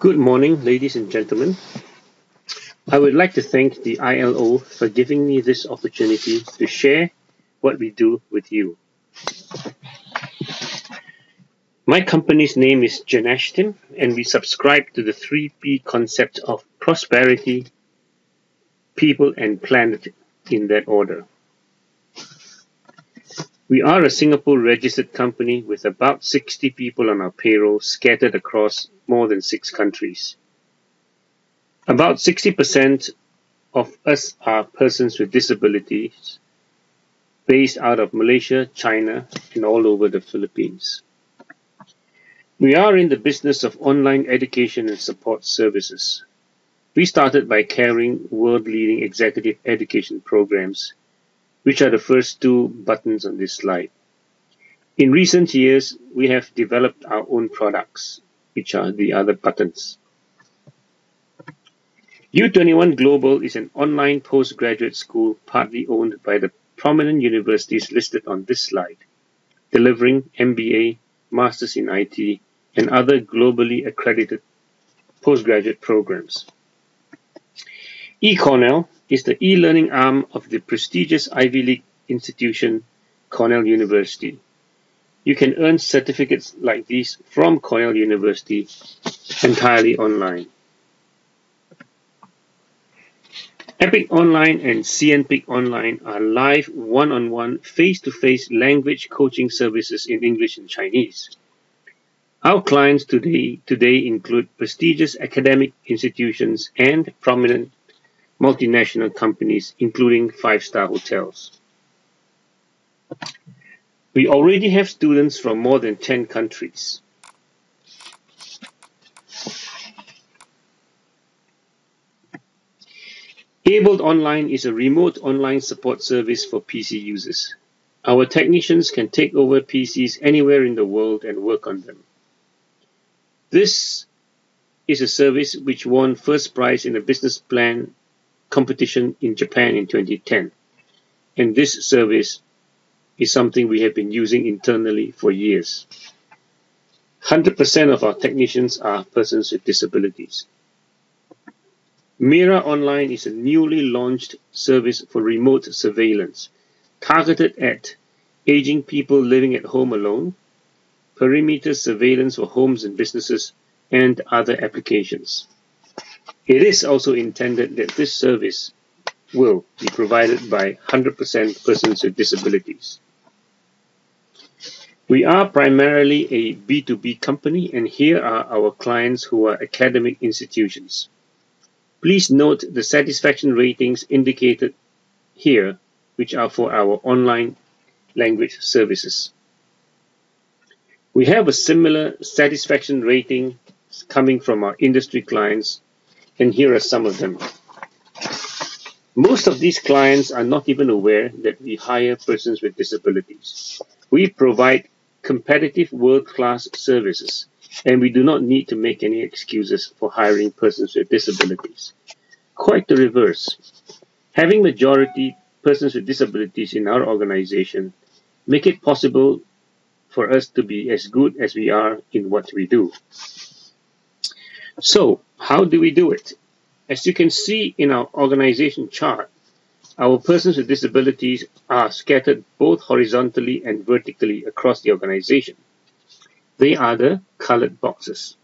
Good morning, ladies and gentlemen. I would like to thank the ILO for giving me this opportunity to share what we do with you. My company's name is Janashtim, and we subscribe to the 3P concept of prosperity, people, and planet in that order. We are a Singapore registered company with about 60 people on our payroll scattered across more than 6 countries. About 60% of us are persons with disabilities based out of Malaysia, China, and all over the Philippines. We are in the business of online education and support services. We started by carrying world-leading executive education programs, which are the first 2 buttons on this slide. In recent years, we have developed our own products, which are the other buttons. U21 Global is an online postgraduate school partly owned by the prominent universities listed on this slide, delivering MBA, Masters in IT, and other globally accredited postgraduate programs. ECornell is the e-learning arm of the prestigious Ivy League institution, Cornell University. You can earn certificates like these from Cornell University entirely online. Epic Online and CNPIC Online are live one-on-one, face-to-face language coaching services in English and Chinese. Our clients today include prestigious academic institutions and prominent multinational companies, including 5-star hotels. We already have students from more than 10 countries. Abled Online is a remote online support service for PC users. Our technicians can take over PCs anywhere in the world and work on them. This is a service which won first prize in a business plan competition in Japan in 2010. And this service is something we have been using internally for years. 100% of our technicians are persons with disabilities. Mira Online is a newly launched service for remote surveillance, targeted at aging people living at home alone, perimeter surveillance for homes and businesses, and other applications. It is also intended that this service will be provided by 100% persons with disabilities. We are primarily a B2B company, and here are our clients who are academic institutions. Please note the satisfaction ratings indicated here, which are for our online language services. We have a similar satisfaction rating coming from our industry clients, and here are some of them. Most of these clients are not even aware that we hire persons with disabilities. We provide competitive world-class services, and we do not need to make any excuses for hiring persons with disabilities. Quite the reverse. Having majority persons with disabilities in our organization make it possible for us to be as good as we are in what we do. So, how do we do it? As you can see in our organization chart, our persons with disabilities are scattered both horizontally and vertically across the organization. They are the colored boxes.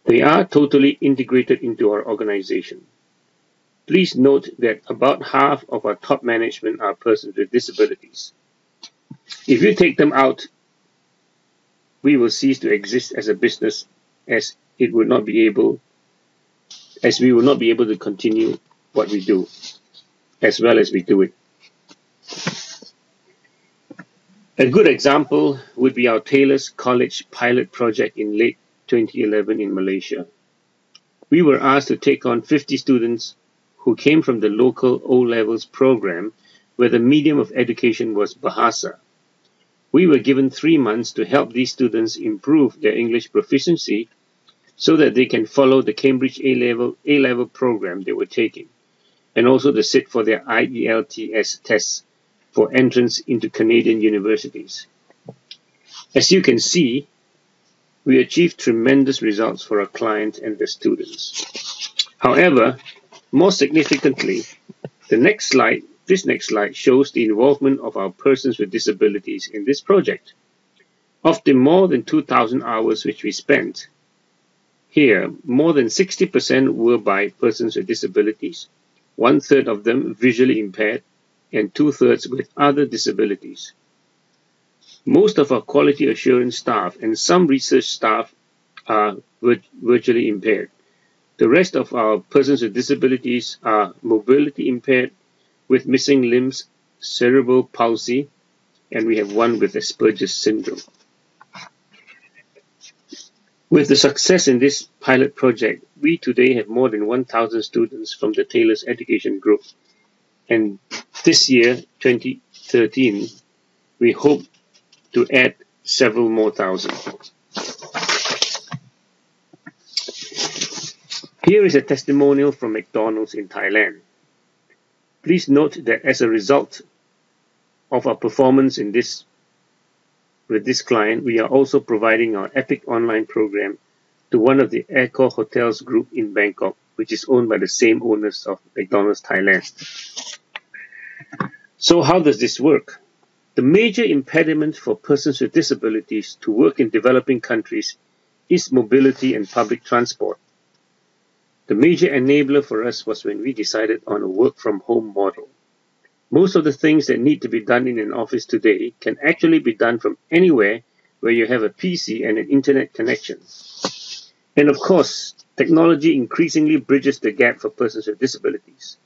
They are totally integrated into our organization. Please note that about half of our top management are persons with disabilities. If you take them out, we will cease to exist as a business, as we will not be able to continue what we do as well as we do it. A good example would be our Tailors College pilot project in late 2011 in Malaysia. We were asked to take on 50 students who came from the local O-levels program where the medium of education was Bahasa. We were given 3 months to help these students improve their English proficiency so that they can follow the Cambridge A-level program they were taking, and also to sit for their IELTS tests for entrance into Canadian universities. As you can see, We achieved tremendous results for our clients and their students. However, more significantly, this next slide shows the involvement of our persons with disabilities in this project. Of the more than 2,000 hours which we spent, here, more than 60% were by persons with disabilities, 1/3 of them visually impaired, and 2/3 with other disabilities. Most of our quality assurance staff and some research staff are virtually impaired. The rest of our persons with disabilities are mobility impaired, with missing limbs, cerebral palsy, and we have one with Asperger's syndrome. With the success in this pilot project, we today have more than 1,000 students from the Tailors Education Group. And this year, 2013, we hope to add several more thousand. Here is a testimonial from McDonald's in Thailand. Please note that as a result of our performance with this client, we are also providing our Epic online program to one of the Accor Hotels group in Bangkok, which is owned by the same owners of McDonald's Thailand. So how does this work? The major impediment for persons with disabilities to work in developing countries is mobility and public transport. The major enabler for us was when we decided on a work-from-home model. Most of the things that need to be done in an office today can actually be done from anywhere where you have a PC and an internet connection. And of course, technology increasingly bridges the gap for persons with disabilities.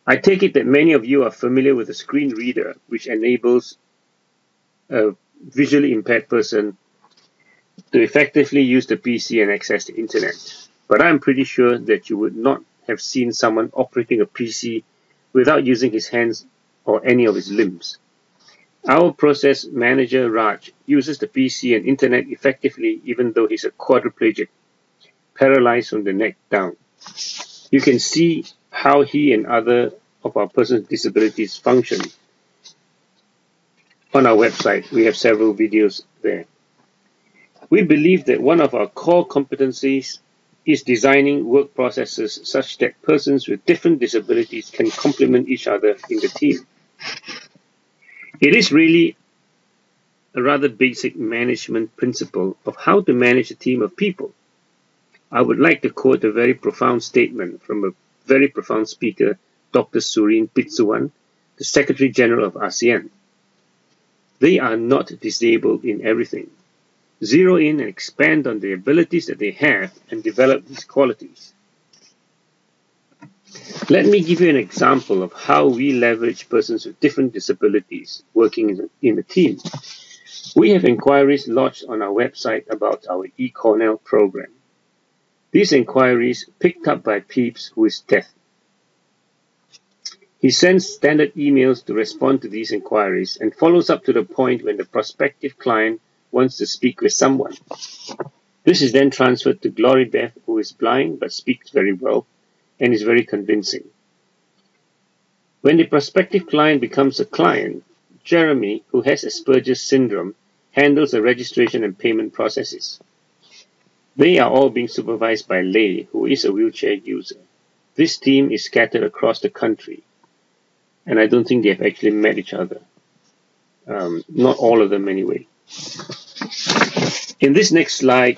I take it that many of you are familiar with a screen reader, which enables a visually impaired person to effectively use the PC and access the internet. But I'm pretty sure that you would not have seen someone operating a PC without using his hands or any of his limbs. Our process manager, Raj, uses the PC and internet effectively even though he's a quadriplegic, paralyzed from the neck down. You can see how he and other of our persons with disabilities function on our website. We have several videos there. We believe that one of our core competencies is designing work processes such that persons with different disabilities can complement each other in the team. It is really a rather basic management principle of how to manage a team of people. I would like to quote a very profound statement from a very profound speaker, Dr. Surin Pitsuwan, the Secretary General of ASEAN. They are not disabled in everything. Zero in and expand on the abilities that they have and develop these qualities. Let me give you an example of how we leverage persons with different disabilities working in a team. We have inquiries lodged on our website about our ECornell program. These inquiries picked up by Peeps, who is deaf. He sends standard emails to respond to these inquiries and follows up to the point when the prospective client wants to speak with someone. This is then transferred to Glory Beth, who is blind but speaks very well and is very convincing. When the prospective client becomes a client, Jeremy, who has Asperger's syndrome, handles the registration and payment processes. They are all being supervised by Lei, who is a wheelchair user. This team is scattered across the country, and I don't think they have actually met each other. Not all of them anyway. In this next slide,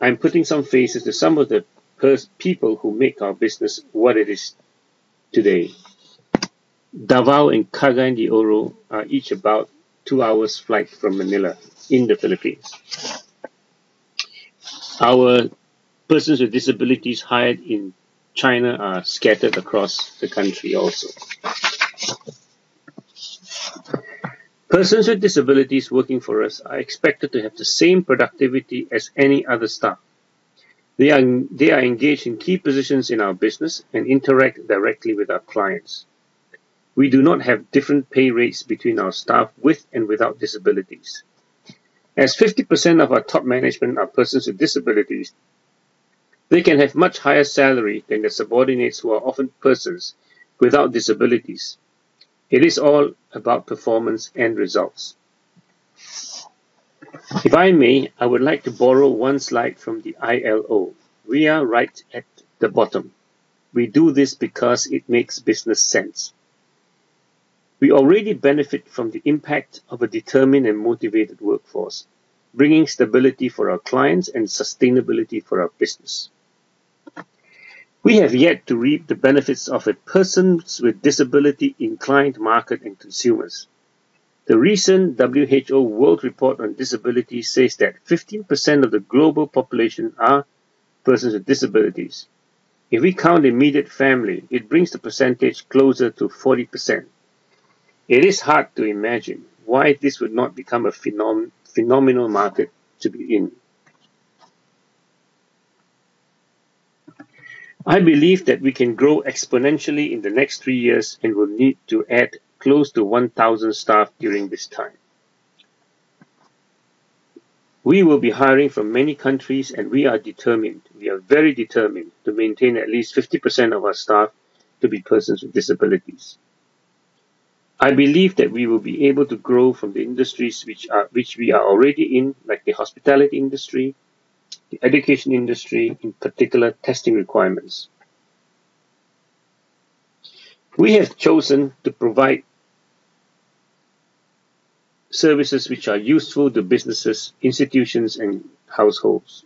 I'm putting some faces to some of the people who make our business what it is today. Davao and Cagayan de Oro are each about 2 hours flight from Manila in the Philippines. Our persons with disabilities hired in China are scattered across the country also. Persons with disabilities working for us are expected to have the same productivity as any other staff. They are engaged in key positions in our business and interact directly with our clients. We do not have different pay rates between our staff with and without disabilities. As 50% of our top management are persons with disabilities, they can have much higher salary than their subordinates who are often persons without disabilities. It is all about performance and results. If I may, I would like to borrow one slide from the ILO. We are right at the bottom. We do this because it makes business sense. We already benefit from the impact of a determined and motivated workforce, bringing stability for our clients and sustainability for our business. We have yet to reap the benefits of a persons with disability inclined market and consumers. The recent WHO World Report on Disability says that 15% of the global population are persons with disabilities. If we count immediate family, it brings the percentage closer to 40%. It is hard to imagine why this would not become a phenomenal market to be in. I believe that we can grow exponentially in the next 3 years and will need to add close to 1,000 staff during this time. We will be hiring from many countries and we are very determined to maintain at least 50% of our staff to be persons with disabilities. I believe that we will be able to grow from the industries which we are already in, like the hospitality industry, the education industry, in particular testing requirements. We have chosen to provide services which are useful to businesses, institutions, and households.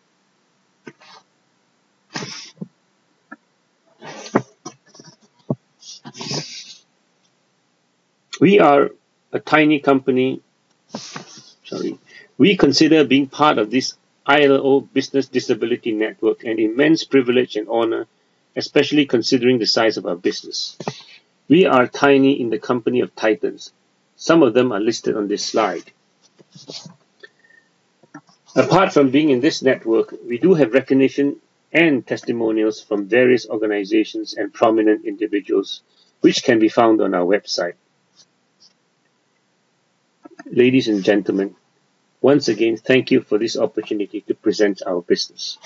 We are a tiny company. We consider being part of this ILO Business Disability Network an immense privilege and honor, especially considering the size of our business. We are tiny in the company of titans. Some of them are listed on this slide. Apart from being in this network, we do have recognition and testimonials from various organizations and prominent individuals, which can be found on our website. Ladies and gentlemen, once again, thank you for this opportunity to present our business.